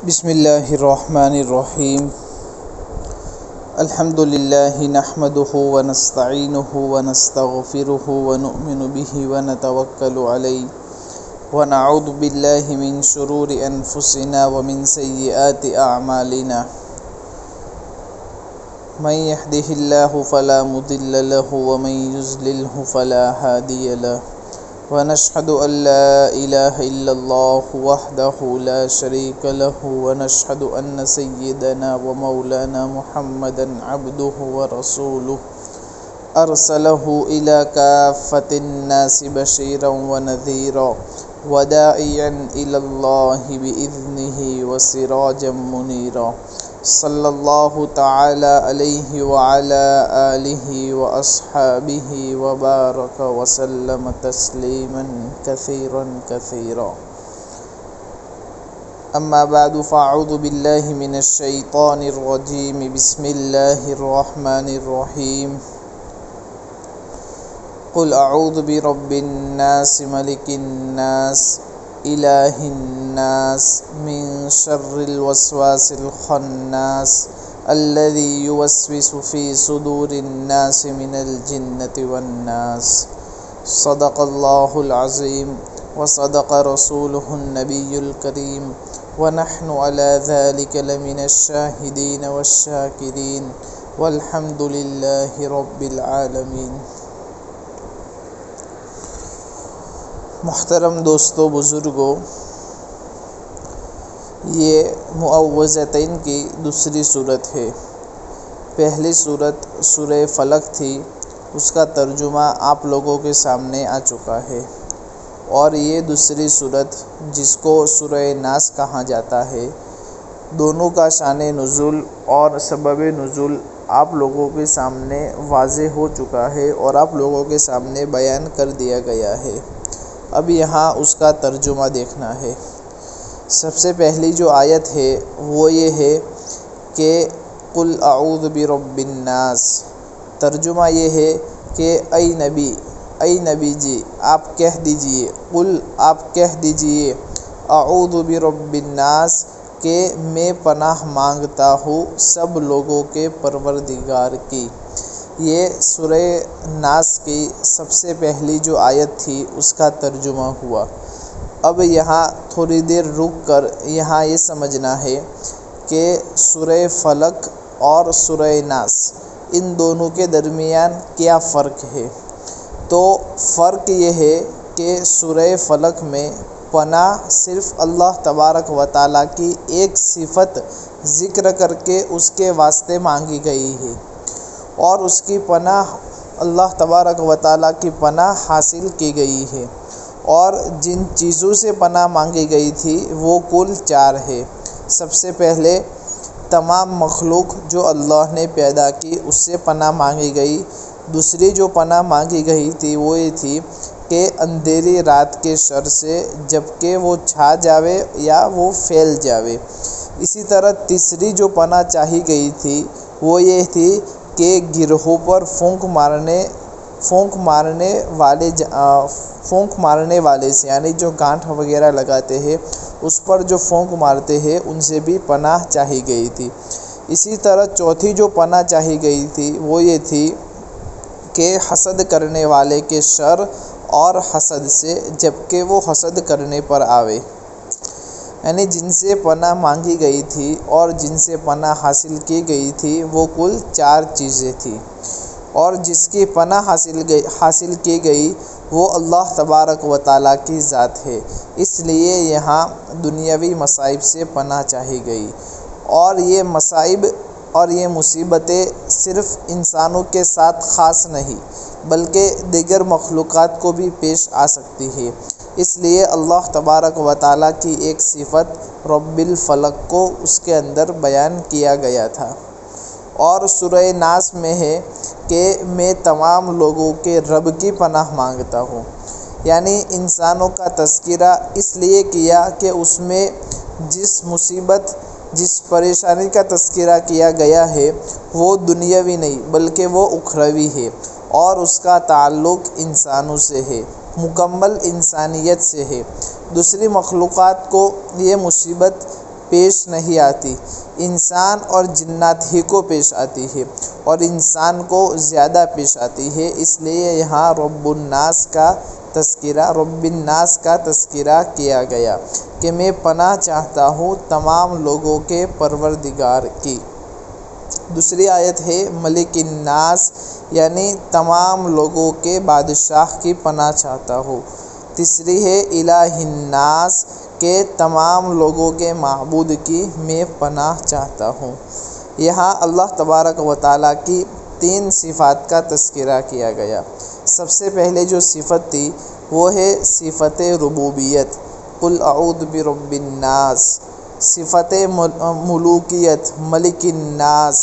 بسم اللہ الرحمن الرحیم الحمد للہ نحمده ونستعینه ونستغفره ونؤمن به ونتوکل علیہ ونعوذ باللہ من شرور انفسنا ومن سیئات اعمالنا من يهده الله فلا مضل له ومن يضلل فلا هادي له ونشهد أن لا إله إلا الله وحده لا شريك له ونشهد أن سيدنا ومولانا محمدا عبده ورسوله أرسله إلى كافة الناس بشيرا ونذيرا وداعيا إلى الله بإذنه وسراجا منيرا صلی اللہ تعالی علیہ وعلی آلہ واصحابہ وبارک وسلم تسلیما کثیرا کثیرا اما بعد فاعوذ باللہ من الشیطان الرجیم بسم اللہ الرحمن الرحیم قل اعوذ برب الناس ملک الناس الہ الناس من شر الوسواس الخناس الذي يوسوس في صدور الناس من الجنة والناس صدق الله العظيم وصدق رسوله النبي الكريم ونحن على ذلك لمن الشاهدين والشاكرين والحمد لله رب العالمين۔ محترم دوستو، بزرگوں، یہ معوذتین کی دوسری صورت ہے۔ پہلی صورت سورہ فلق تھی، اس کا ترجمہ آپ لوگوں کے سامنے آ چکا ہے، اور یہ دوسری صورت جس کو سورہ ناس کہا جاتا ہے، دونوں کا شان نزول اور سبب نزول آپ لوگوں کے سامنے واضح ہو چکا ہے اور آپ لوگوں کے سامنے بیان کر دیا گیا ہے۔ اب یہاں اس کا ترجمہ دیکھنا ہے۔ سب سے پہلی جو آیت ہے وہ یہ ہے کہ قل اعوذ برب الناس۔ ترجمہ یہ ہے کہ اے نبی جی آپ کہہ دیجئے، قل آپ کہہ دیجئے، اعوذ برب الناس کہ میں پناہ مانگتا ہوں سب لوگوں کے پروردگار کی۔ یہ سورہ ناس کی سب سے پہلی جو آیت تھی اس کا ترجمہ ہوا۔ اب یہاں تھوڑی دیر رک کر یہاں یہ سمجھنا ہے کہ سورہ فلق اور سورہ ناس ان دونوں کے درمیان کیا فرق ہے۔ تو فرق یہ ہے کہ سورہ فلق میں پناہ صرف اللہ تبارک و تعالیٰ کی ایک صفت ذکر کر کے اس کے واسطے مانگی گئی ہے، اور اس کی پناہ اللہ تبارک و تعالیٰ کی پناہ حاصل کی گئی ہے، اور جن چیزوں سے پناہ مانگی گئی تھی وہ کل 4 ہے۔ سب سے پہلے تمام مخلوق جو اللہ نے پیدا کی اس سے پناہ مانگی گئی۔ دوسری جو پناہ مانگی گئی تھی وہ یہ تھی کہ اندھیری رات کے شر سے جب کہ وہ چھا جاوے یا وہ پھیل جاوے۔ اسی طرح تیسری جو پناہ چاہی گئی تھی وہ یہ تھی کہ گروہوں پر پھونک مارنے والے سے، یعنی جو گانٹھ وغیرہ لگاتے ہیں اس پر جو پھونک مارتے ہیں ان سے بھی پناہ چاہی گئی تھی۔ اسی طرح چوتھی جو پناہ چاہی گئی تھی وہ یہ تھی کہ حسد کرنے والے کے شر اور حسد سے جب کہ وہ حسد کرنے پر آوے۔ یعنی جن سے پناہ مانگی گئی تھی اور جن سے پناہ حاصل کی گئی تھی وہ کل 4 چیزیں تھیں، اور جس کی پناہ حاصل کی گئی وہ اللہ تبارک و تعالیٰ کی ذات ہے، اس لیے یہاں دنیاوی مصائب سے پناہ چاہی گئی۔ اور یہ مصائب اور یہ مصیبتیں صرف انسانوں کے ساتھ خاص نہیں بلکہ دیگر مخلوقات کو بھی پیش آ سکتی ہے، اس لیے اللہ تبارک و تعالیٰ کی ایک صفت رب الفلق کو اس کے اندر بیان کیا گیا تھا۔ اور سورہ ناس میں ہے کہ میں تمام لوگوں کے رب کی پناہ مانگتا ہوں، یعنی انسانوں کا تذکرہ اس لیے کیا کہ اس میں جس مصیبت جس پریشانی کا تذکرہ کیا گیا ہے وہ دنیاوی نہیں بلکہ وہ اخروی ہے، اور اس کا تعلق انسانوں سے ہے، مکمل انسانیت سے ہے۔ دوسری مخلوقات کو یہ مصیبت پیش نہیں آتی، انسان اور جنات ہی کو پیش آتی ہے اور انسان کو زیادہ پیش آتی ہے۔ اس لیے یہاں رب الناس کا تذکرہ کیا گیا کہ میں پناہ چاہتا ہوں تمام لوگوں کے پروردگار کی۔ دوسری آیت ہے ملک الناس، یعنی تمام لوگوں کے بادشاہ کی پناہ چاہتا ہوں۔ تیسری ہے الہ الناس، کہ تمام لوگوں کے معبود کی میں پناہ چاہتا ہوں۔ یہاں اللہ تبارک و تعالیٰ کی 3 صفات کا تذکرہ کیا گیا۔ سب سے پہلے جو صفت تھی وہ ہے صفت ربوبیت، قل اعوذ برب الناس، صفت ملوکیت، ملک الناس،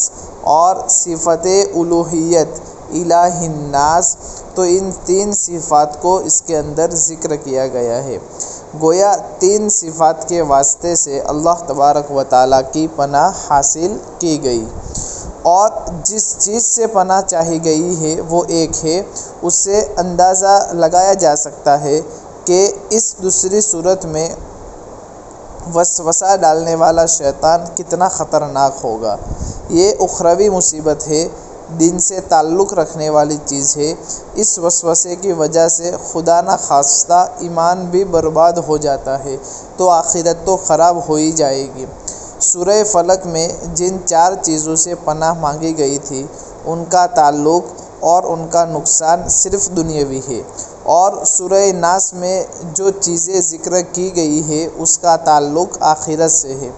اور صفت الوہیت، الہ الناس۔ تو ان 3 صفات کو اس کے اندر ذکر کیا گیا ہے۔ گویا 3 صفات کے واسطے سے اللہ تبارک و تعالیٰ کی پناہ حاصل کی گئی، اور جس چیز سے پناہ چاہی گئی ہے وہ ایک ہے۔ اس سے اندازہ لگایا جا سکتا ہے کہ اس دوسری صورت میں وسوسہ ڈالنے والا شیطان کتنا خطرناک ہوگا۔ یہ اخروی مصیبت ہے، دین سے تعلق رکھنے والی چیز ہے۔ اس وسوسے کی وجہ سے خدا نخواستہ ایمان بھی برباد ہو جاتا ہے تو آخرت تو خراب ہو ہی جائے گی۔ سورہ فلق میں جن 4 چیزوں سے پناہ مانگی گئی تھی ان کا تعلق اور ان کا نقصان صرف دنیاوی ہے، اور سورہ ناس میں جو چیزیں ذکر کی گئی ہے اس کا تعلق آخرت سے ہے،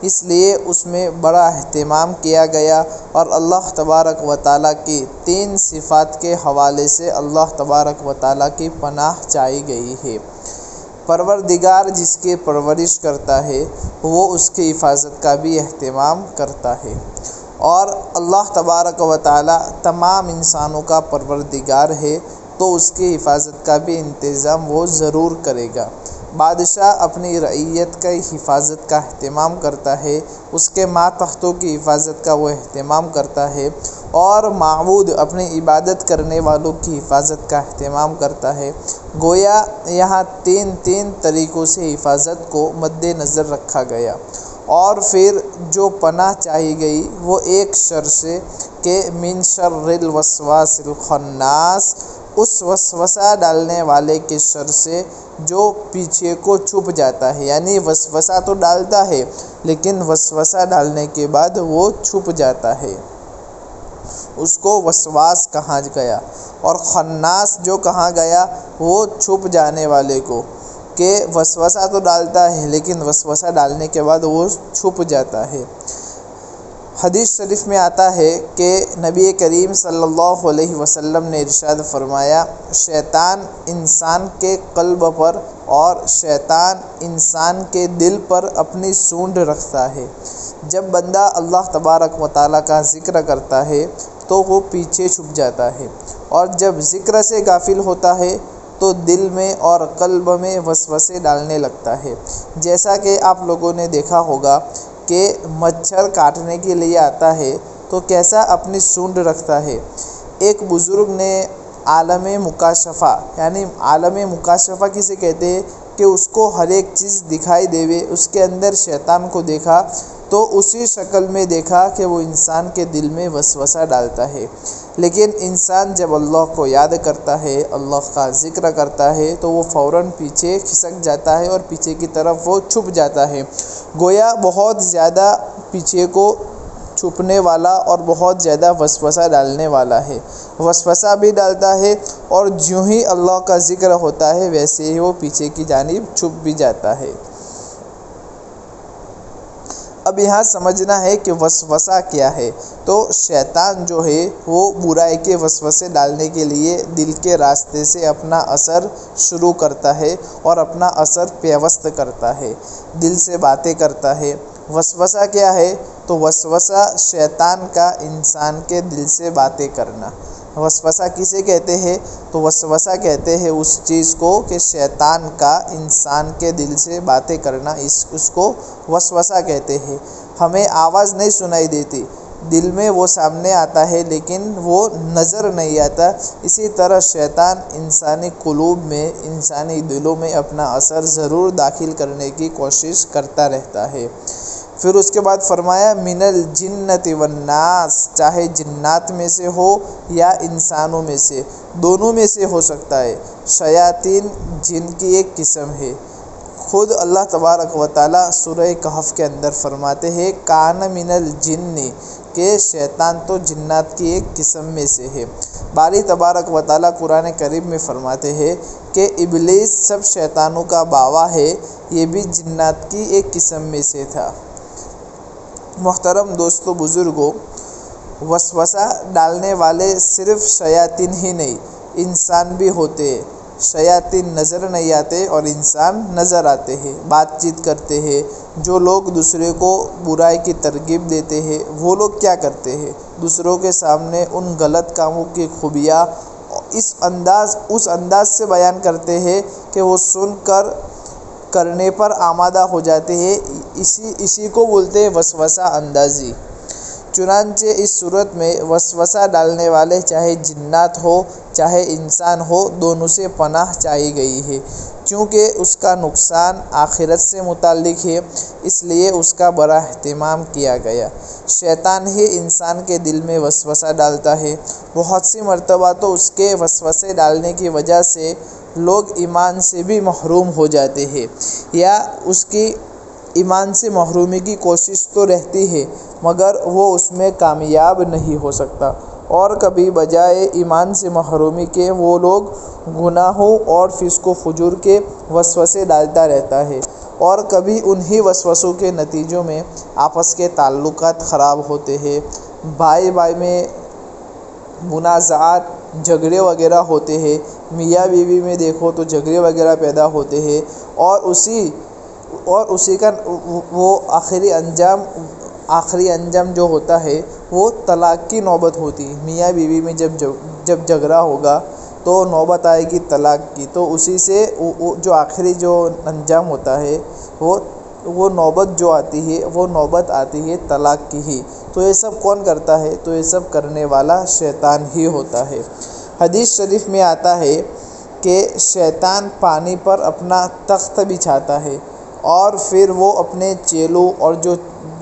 اس لیے اس میں بڑا اہتمام کیا گیا، اور اللہ تبارک و تعالیٰ کی 3 صفات کے حوالے سے اللہ تبارک و تعالیٰ کی پناہ چاہی گئی ہے۔ پروردگار جس کی پرورش کرتا ہے وہ اس کی حفاظت کا بھی اہتمام کرتا ہے، اور اللہ تبارک و تعالیٰ تمام انسانوں کا پروردگار ہے تو اس کی حفاظت کا بھی انتظام وہ ضرور کرے گا۔ بادشاہ اپنی رعیت کی حفاظت کا اہتمام کرتا ہے، اس کے ماتحتوں کی حفاظت کا وہ اہتمام کرتا ہے، اور معبود اپنی عبادت کرنے والوں کی حفاظت کا اہتمام کرتا ہے۔ گویا یہاں 3 طریقوں سے حفاظت کو مد نظر رکھا گیا، اور پھر جو پناہ چاہی گئی وہ ایک شر سے کہ من شر الوسواس الخناس، اس وسوسہ ڈالنے والے کے شر سے جو پیچھے کو چھپ جاتا ہے، یعنی وسوسہ تو ڈالتا ہے لیکن وسوسہ ڈالنے کے بعد وہ چھپ جاتا ہے، اس کو وسواس کہا گیا۔ اور خناس جو کہا گیا وہ چھپ جانے والے کو، کہ وسوسہ تو ڈالتا ہے لیکن وسوسہ ڈالنے کے بعد وہ چھپ جاتا ہے۔ حدیث شریف میں آتا ہے کہ نبی کریم صلی اللہ علیہ وسلم نے ارشاد فرمایا، شیطان انسان کے قلب پر اور شیطان انسان کے دل پر اپنی سونڈ رکھتا ہے۔ جب بندہ اللہ تبارک و تعالیٰ کا ذکر کرتا ہے تو وہ پیچھے چھپ جاتا ہے، اور جب ذکر سے غافل ہوتا ہے تو دل میں اور قلب میں وسوسے ڈالنے لگتا ہے۔ جیسا کہ آپ لوگوں نے دیکھا ہوگا کہ مچھر کاٹنے کے لیے آتا ہے تو کیسا اپنی سونڈ رکھتا ہے۔ ایک بزرگ نے عالم مکاشفہ، یعنی عالم مکاشفہ کسے کہتے ہیں کہ اس کو ہر ایک چیز دکھائی دیوے، اس کے اندر شیطان کو دیکھا تو اسی شکل میں دیکھا کہ وہ انسان کے دل میں وسوسہ ڈالتا ہے، لیکن انسان جب اللہ کو یاد کرتا ہے، اللہ کا ذکر کرتا ہے تو وہ فوراً پیچھے کھسک جاتا ہے اور پیچھے کی طرف وہ چھپ جاتا ہے۔ گویا بہت زیادہ پیچھے کو چھپنے والا اور بہت زیادہ وسوسہ ڈالنے والا ہے، وسوسہ بھی ڈالتا ہے، اور جو ہی اللہ کا ذکر ہوتا ہے ویسے ہی وہ پیچھے کی جانب چھپ بھی جاتا ہے۔ اب یہاں سمجھنا ہے کہ وسوسہ کیا ہے۔ تو شیطان جو ہے وہ برائی کے وسوسے ڈالنے کے لیے دل کے راستے سے اپنا اثر شروع کرتا ہے اور اپنا اثر پیوست کرتا ہے، دل سے باتیں کرتا ہے۔ وسوسہ کیا ہے؟ تو وسوسہ شیطان کا انسان کے دل سے باتیں کرنا۔ وسوسہ کسے کہتے ہیں؟ تو وسوسہ کہتے ہیں اس چیز کو کہ شیطان کا انسان کے دل سے باتیں کرنا، اس کو وسوسہ کہتے ہیں۔ ہمیں آواز نہیں سنائی دیتی، دل میں وہ سامنے آتا ہے لیکن وہ نظر نہیں آتا، اسی طرح شیطان انسانی قلوب میں، انسانی دلوں میں اپنا اثر ضرور داخل کرنے کی کوشش کرتا رہتا ہے۔ پھر اس کے بعد فرمایا من الجنت والناس، چاہے جنات میں سے ہو یا انسانوں میں سے، دونوں میں سے ہو سکتا ہے۔ شیاطین جن کی ایک قسم ہے۔ خود اللہ تبارک و تعالیٰ سورہ کہف کے اندر فرماتے ہیں کان من الجن، کہ شیطان تو جنات کی ایک قسم میں سے ہے۔ باری تبارک و تعالیٰ قرآن کریم میں فرماتے ہیں کہ ابلیس سب شیطانوں کا باوا ہے، یہ بھی جنات کی ایک قسم میں سے تھا۔ محترم دوستو بزرگوں، وسوسہ ڈالنے والے صرف شیاطین ہی نہیں، انسان بھی ہوتے ہیں۔ شیاطین نظر نہیں آتے اور انسان نظر آتے ہیں، بات چیت کرتے ہیں۔ جو لوگ دوسرے کو برائی کی ترغیب دیتے ہیں وہ لوگ کیا کرتے ہیں؟ دوسروں کے سامنے ان غلط کاموں کی خوبیاں اس انداز سے بیان کرتے ہیں کہ وہ سن کر کرنے پر آمادہ ہو جاتے ہیں۔ اسی کو بولتے ہیں وسوسہ اندازی۔ چنانچہ اس صورت میں وسوسہ ڈالنے والے چاہے جنات ہو چاہے انسان ہو، دونوں سے پناہ چاہی گئی ہے، کیونکہ اس کا نقصان آخرت سے متعلق ہے، اس لیے اس کا بڑا اہتمام کیا گیا۔ شیطان ہی انسان کے دل میں وسوسہ ڈالتا ہے۔ بہت سی مرتبہ تو اس کے وسوسے ڈالنے کی وجہ سے لوگ ایمان سے بھی محروم ہو جاتے ہیں، یا اس کی ایمان سے محرومی کی کوشش تو رہتی ہے مگر وہ اس میں کامیاب نہیں ہو سکتا، اور کبھی بجائے ایمان سے محرومی کے وہ لوگ گناہوں اور فسق و فجور کے وسوسے ڈالتا رہتا ہے، اور کبھی انہی وسوسوں کے نتیجوں میں آپس کے تعلقات خراب ہوتے ہیں، بھائی بھائی میں منازعات، جھگڑے وغیرہ ہوتے ہیں، میاں بیوی میں دیکھو تو جھگڑے وغیرہ پیدا ہوتے ہیں، اور اسی کا وہ آخری انجام جو ہوتا ہے وہ طلاق کی نوبت ہوتی ہے۔ میاں بیوی میں جب جھگڑا ہوگا تو نوبت آئے گی طلاق کی، تو اسی سے جو آخری جو انجام ہوتا ہے وہ نوبت جو آتی ہے وہ نوبت آتی ہے طلاق کی ہی۔ تو یہ سب کون کرتا ہے؟ تو یہ سب کرنے والا شیطان ہی ہوتا ہے۔ حدیث شریف میں آتا ہے کہ شیطان پانی پر اپنا تخت بچھاتا ہے، اور پھر وہ اپنے چیلوں اور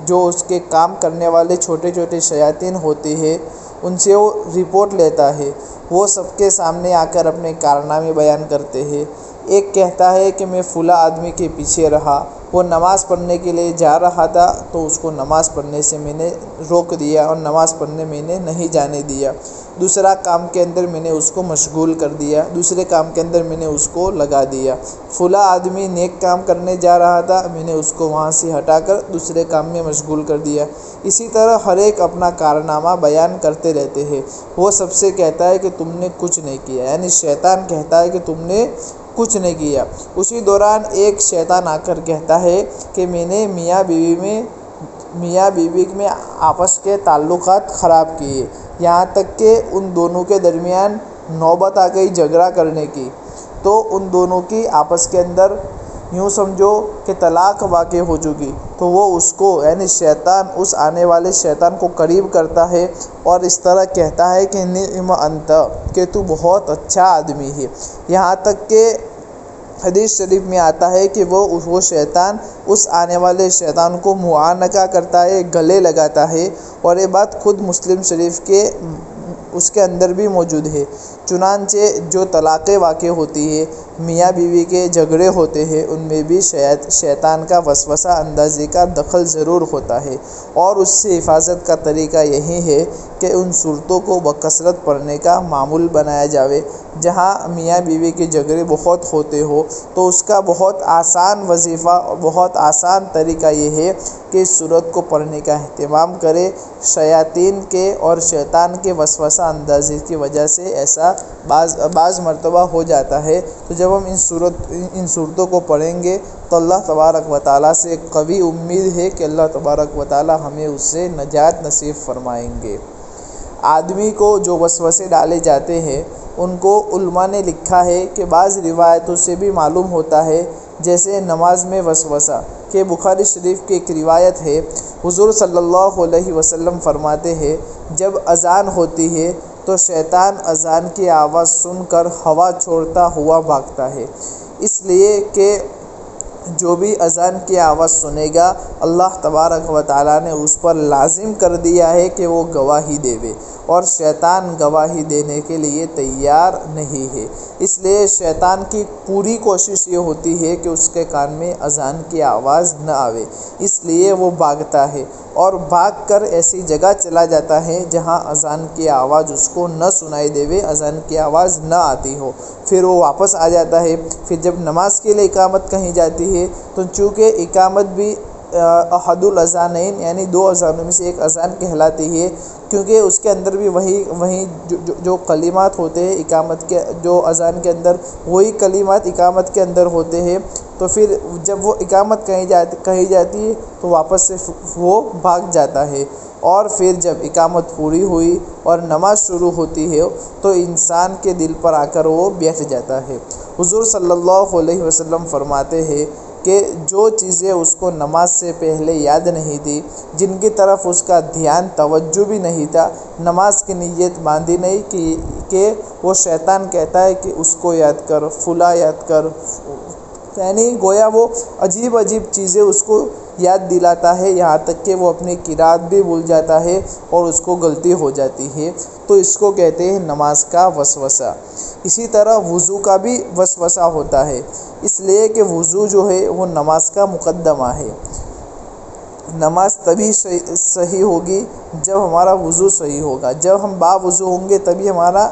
جو اس کے کام کرنے والے چھوٹے چھوٹے شیاطین ہوتے ہیں ان سے وہ رپورٹ لیتا ہے۔ وہ سب کے سامنے آ کر اپنے کارنامے بیان کرتے ہیں۔ ایک کہتا ہے کہ میں فلاں آدمی کے پیچھے رہا، وہ نماز پڑھنے کے لیے جا رہا تھا تو اس کو نماز پڑھنے سے میں نے روک دیا اور نماز پڑھنے میں نے نہیں جانے دیا۔ دوسرا کام کے اندر میں نے اس کو مشغول کر دیا، دوسرے کام کے اندر میں نے اس کو لگا دیا۔ فلاں آدمی نیک کام کرنے جا رہا تھا، میں نے اس کو وہاں سے ہٹا کر دوسرے کام میں مشغول کر دیا۔ اسی طرح ہر ایک اپنا کارنامہ بیان کرتے رہتے ہیں۔ وہ سب سے کہتا ہے کہ تم نے کچھ نہیں کیا، یعنی شیطان کہتا ہے کہ تم نے کچھ نہیں کیا۔ اسی دوران ایک شیطان آ کر کہتا ہے کہ میں نے میاں بیوی میں آپس کے تعلقات خراب کیے، یہاں تک کہ ان دونوں کے درمیان نوبت آ گئی جھگڑا کرنے کی، تو ان دونوں کی آپس کے اندر یوں سمجھو کہ طلاق واقع ہو چکی۔ تو وہ اس کو یعنی شیطان اس آنے والے شیطان کو قریب کرتا ہے اور اس طرح کہتا ہے کہ نعم انت، کہ تو بہت اچھا آدمی ہے۔ یہاں تک کہ حدیث شریف میں آتا ہے کہ وہ شیطان اس آنے والے شیطان کو معانقہ کرتا ہے، گلے لگاتا ہے، اور یہ بات خود مسلم شریف کے اس کے اندر بھی موجود ہے۔ چنانچہ جو طلاقیں واقع ہوتی ہے، میاں بیوی کے جھگڑے ہوتے ہیں، ان میں بھی شیطان کا وسوسہ اندازی کا دخل ضرور ہوتا ہے، اور اس سے حفاظت کا طریقہ یہی ہے کہ ان صورتوں کو بکثرت پڑھنے کا معمول بنایا جاوے۔ جہاں میاں بیوی کے جھگڑے بہت ہوتے ہو تو اس کا بہت آسان وظیفہ اور بہت آسان طریقہ یہ ہے کہ اس صورت کو پڑھنے کا اہتمام کرے۔ شیاطین کے اور شیطان کے وسوسہ اندازی کی وجہ سے ایسا بعض مرتبہ ہو جاتا ہے۔ تو جب ہم ان صورتوں کو پڑھیں گے تو اللہ تبارک و تعالیٰ سے قوی امید ہے کہ اللہ تبارک و تعالیٰ ہمیں اس سے نجات نصیب فرمائیں گے۔ آدمی کو جو وسوسے ڈالے جاتے ہیں ان کو علماء نے لکھا ہے کہ بعض روایتوں سے بھی معلوم ہوتا ہے، جیسے نماز میں وسوسہ کہ بخاری شریف کی ایک روایت ہے، حضور صلی اللہ علیہ وسلم فرماتے ہیں جب اذان ہوتی ہے تو شیطان اذان کی آواز سن کر ہوا چھوڑتا ہوا بھاگتا ہے، اس لیے کہ جو بھی اذان کی آواز سنے گا اللہ تبارک و تعالیٰ نے اس پر لازم کر دیا ہے کہ وہ گواہی دے، اور شیطان گواہی دینے کے لیے تیار نہیں ہے۔ اس لیے شیطان کی پوری کوشش یہ ہوتی ہے کہ اس کے کان میں اذان کی آواز نہ آوے، اس لیے وہ بھاگتا ہے اور بھاگ کر ایسی جگہ چلا جاتا ہے جہاں اذان کی آواز اس کو نہ سنائی دے، اذان کی آواز نہ آتی ہو۔ پھر وہ واپس آ جاتا ہے۔ پھر جب نماز کے لیے اقامت کہی جاتی ہے تو چونکہ اقامت بھی احد الاذانین یعنی 2 اذانوں میں سے ایک اذان کہلاتی ہے، کیونکہ اس کے اندر بھی وہی جو کلمات ہوتے ہیں اقامت کے، جو اذان کے اندر وہی کلمات اقامت کے اندر ہوتے ہیں، تو پھر جب وہ اقامت کہی جاتی ہے تو واپس سے وہ بھاگ جاتا ہے۔ اور پھر جب اقامت پوری ہوئی اور نماز شروع ہوتی ہے تو انسان کے دل پر آ کر وہ بیٹھ جاتا ہے۔ حضور صلی اللہ علیہ وسلم فرماتے ہیں کہ جو چیزیں اس کو نماز سے پہلے یاد نہیں تھی، جن کی طرف اس کا دھیان توجہ بھی نہیں تھا، نماز کی نیت باندھی نہیں کہ وہ شیطان کہتا ہے کہ اس کو یاد کر، فلاں یاد کر، یعنی گویا وہ عجیب چیزیں اس کو یاد دلاتا ہے، یہاں تک کہ وہ اپنی قرات بھی بھول جاتا ہے اور اس کو غلطی ہو جاتی ہے، تو اس کو کہتے ہیں نماز کا وسوسہ۔ اسی طرح وضو کا بھی وسوسہ ہوتا ہے، اس لیے کہ وضو جو ہے وہ نماز کا مقدمہ ہے۔ نماز تبھی صحیح ہوگی جب ہمارا وضو صحیح ہوگا، جب ہم باوضو ہوں گے تبھی ہمارا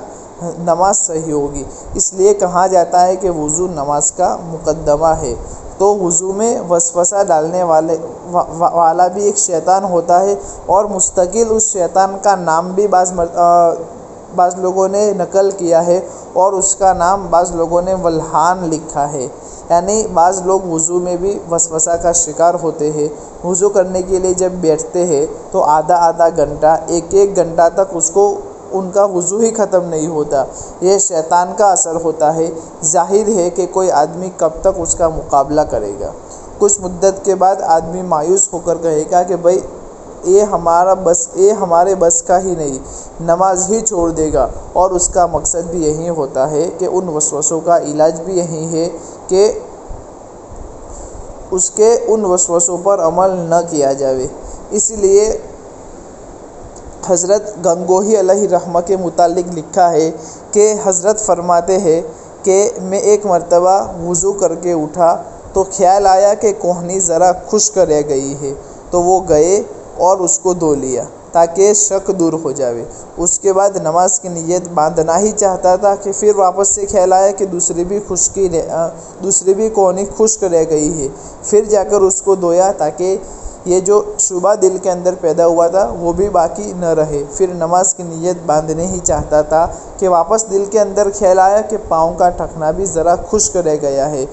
نماز صحیح ہوگی۔ اس لیے کہا جاتا ہے کہ وضو نماز کا مقدمہ ہے۔ تو وضو میں وسوسہ ڈالنے والا بھی ایک شیطان ہوتا ہے، اور مستقل اس شیطان کا نام بھی بعض لوگوں نے نقل کیا ہے، اور اس کا نام بعض لوگوں نے ولحان لکھا ہے، یعنی بعض لوگ وضو میں بھی وسوسہ کا شکار ہوتے ہیں۔ وضو کرنے کے لیے جب بیٹھتے ہیں تو آدھا گھنٹہ، ایک گھنٹہ تک ان کا وضو ہی ختم نہیں ہوتا۔ یہ شیطان کا اثر ہوتا ہے۔ ظاہر ہے کہ کوئی آدمی کب تک اس کا مقابلہ کرے گا۔ کچھ مدت کے بعد آدمی مایوس ہو کر کہے گا کہ بھائی یہ ہمارے بس کا ہی نہیں، نماز ہی چھوڑ دے گا، اور اس کا مقصد بھی یہی ہوتا ہے کہ ان وسوسوں کا علاج بھی یہی ہے کہ اس کے ان وسوسوں پر عمل نہ کیا جاوے۔ اس لیے حضرت گنگوہی علیہ رحمہ کے متعلق لکھا ہے کہ حضرت فرماتے ہیں کہ میں ایک مرتبہ وضو کر کے اٹھا تو خیال آیا کہ کوہنی ذرا خشک رہ گئی ہے، تو وہ گئے اور اس کو دھو لیا تاکہ شک دور ہو جاوے۔ اس کے بعد نماز کی نیت باندھنا ہی چاہتا تھا کہ پھر واپس سے خیال آیا کہ دوسری بھی کوہنی خشک رہ گئی ہے، پھر جا کر اس کو دھویا تاکہ یہ جو شبہ دل کے اندر پیدا ہوا تھا وہ بھی باقی نہ رہے۔ پھر نماز کی نیت باندھنے ہی چاہتا تھا کہ واپس دل کے اندر خیال آیا کہ پاؤں کا ٹھکنا بھی ذرا خشک رہ گیا ہے۔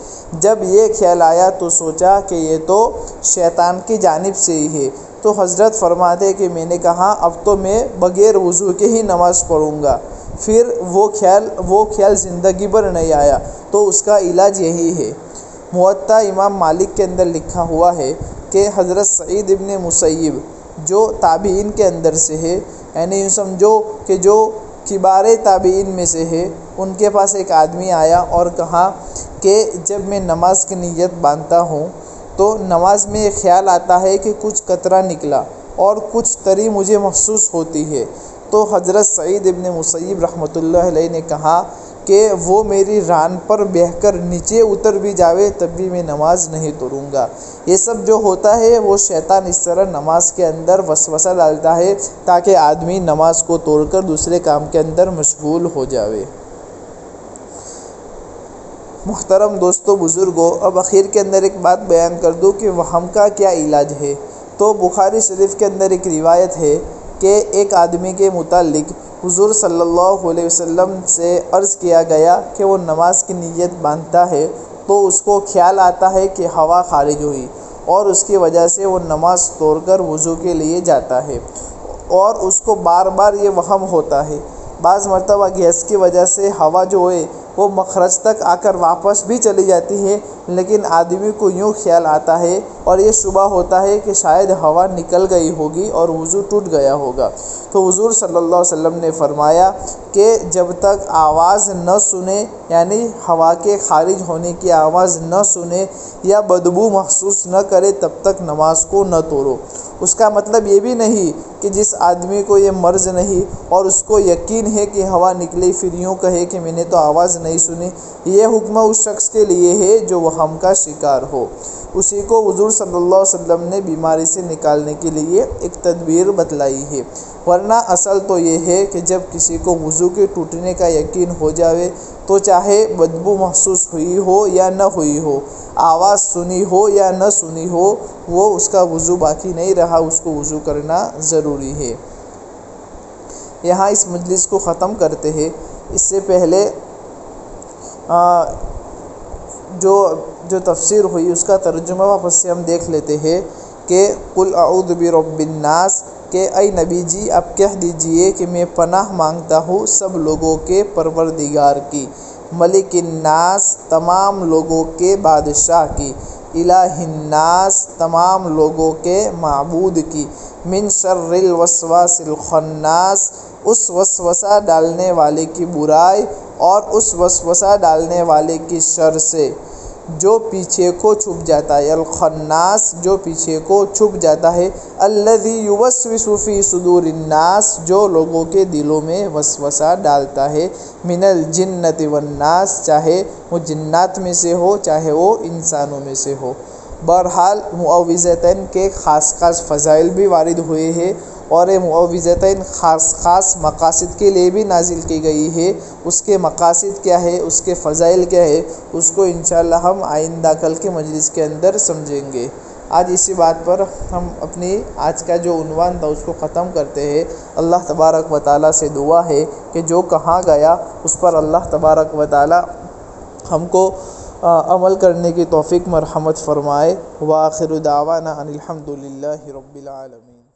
جب یہ خیال آیا تو سوچا کہ یہ تو شیطان کی جانب سے ہی ہے، تو حضرت فرماتے کہ میں نے کہا اب تو میں بغیر وضو کے ہی نماز پڑھوں گا۔ پھر وہ خیال زندگی بھر نہیں آیا، تو اس کا علاج یہی ہے۔ موطا امام مالک کے اندر لکھا ہوا ہے کہ حضرت سعید ابن مسیب جو تابعین کے اندر سے ہے، یعنی یوں سمجھو کہ جو کبار تابعین میں سے ہے، ان کے پاس ایک آدمی آیا اور کہا کہ جب میں نماز کی نیت باندھتا ہوں تو نماز میں یہ خیال آتا ہے کہ کچھ قطرہ نکلا اور کچھ تری مجھے محسوس ہوتی ہے۔ تو حضرت سعید ابن مسیب رحمۃ اللہ علیہ نے کہا کہ وہ میری ران پر بہہ کر نیچے اتر بھی جاوے تب بھی میں نماز نہیں توڑوں گا۔ یہ سب جو ہوتا ہے وہ شیطان اس طرح نماز کے اندر وسوسہ ڈالتا ہے تاکہ آدمی نماز کو توڑ کر دوسرے کام کے اندر مشغول ہو جاوے۔ محترم دوستو بزرگوں، اب آخر کے اندر ایک بات بیان کر دوں کہ وہم کا کیا علاج ہے۔ تو بخاری شریف کے اندر ایک روایت ہے کہ ایک آدمی کے متعلق حضور صلی اللہ علیہ وسلم سے عرض کیا گیا کہ وہ نماز کی نیت باندھتا ہے تو اس کو خیال آتا ہے کہ ہوا خارج ہوئی، اور اس کی وجہ سے وہ نماز توڑ کر وضو کے لیے جاتا ہے، اور اس کو بار بار یہ وہم ہوتا ہے۔ بعض مرتبہ گیس کی وجہ سے ہوا جو ہے وہ مخرج تک آ کر واپس بھی چلی جاتی ہے، لیکن آدمی کو یوں خیال آتا ہے اور یہ شبہ ہوتا ہے کہ شاید ہوا نکل گئی ہوگی اور وضو ٹوٹ گیا ہوگا۔ تو حضور صلی اللہ علیہ وسلم نے فرمایا کہ جب تک آواز نہ سنے، یعنی ہوا کے خارج ہونے کی آواز نہ سنے یا بدبو محسوس نہ کرے، تب تک نماز کو نہ توڑو۔ اس کا مطلب یہ بھی نہیں کہ جس آدمی کو یہ مرض نہیں اور اس کو یقین ہے کہ ہوا نکلی، پھر یوں کہے کہ میں نے تو آواز نہیں سنی۔ یہ حکم اس شخص کے لیے ہے جو وہم کا شکار ہو، اسی کو حضور صلی اللہ علیہ وسلم نے بیماری سے نکالنے کے لیے ایک تدبیر بتلائی ہے، ورنہ اصل تو یہ ہے کہ جب کسی کو وضو کے ٹوٹنے کا یقین ہو جاوے تو چاہے بدبو محسوس ہوئی ہو یا نہ ہوئی ہو، آواز سنی ہو یا نہ سنی ہو، وہ اس کا وضو باقی نہیں رہا، اس کو وضو کرنا ضروری ہے۔ یہاں اس مجلس کو ختم کرتے ہیں۔ اس سے پہلے جو تفسیر ہوئی اس کا ترجمہ واپس سے ہم دیکھ لیتے ہیں کہ قل اعوذ برب الناس، کہ اے نبی جی آپ کہہ دیجئے کہ میں پناہ مانگتا ہوں سب لوگوں کے پروردگار کی، ملک الناس تمام لوگوں کے بادشاہ کی، الہ الناس تمام لوگوں کے معبود کی، من شر الوسواس الخناس اس وسوسہ ڈالنے والے کی برائی اور اس وسوسہ ڈالنے والے کی شر سے جو پیچھے کو چھپ جاتا ہے، الخناس جو پیچھے کو چھپ جاتا ہے، الذی یوسوس فی صدور الناس جو لوگوں کے دلوں میں وسوسہ ڈالتا ہے، من الجنۃ والناس چاہے وہ جنات میں سے ہو چاہے وہ انسانوں میں سے ہو۔ بہرحال معوذتین کے خاص خاص فضائل بھی وارد ہوئے ہیں اور یہ معوذتین خاص مقاصد کے لیے بھی نازل کی گئی ہے۔ اس کے مقاصد کیا ہے، اس کے فضائل کیا ہے، اس کو انشاءاللہ ہم آئندہ کل کے مجلس کے اندر سمجھیں گے۔ آج اسی بات پر ہم اپنی آج کا جو عنوان تھا اس کو ختم کرتے ہیں۔ اللہ تبارک و تعالیٰ سے دعا ہے کہ جو کہا گیا اس پر اللہ تبارک و تعالیٰ ہم کو عمل کرنے کی توفیق مرحمت فرمائے۔ وآخر دعوانا ان الحمد للہ رب العالمین۔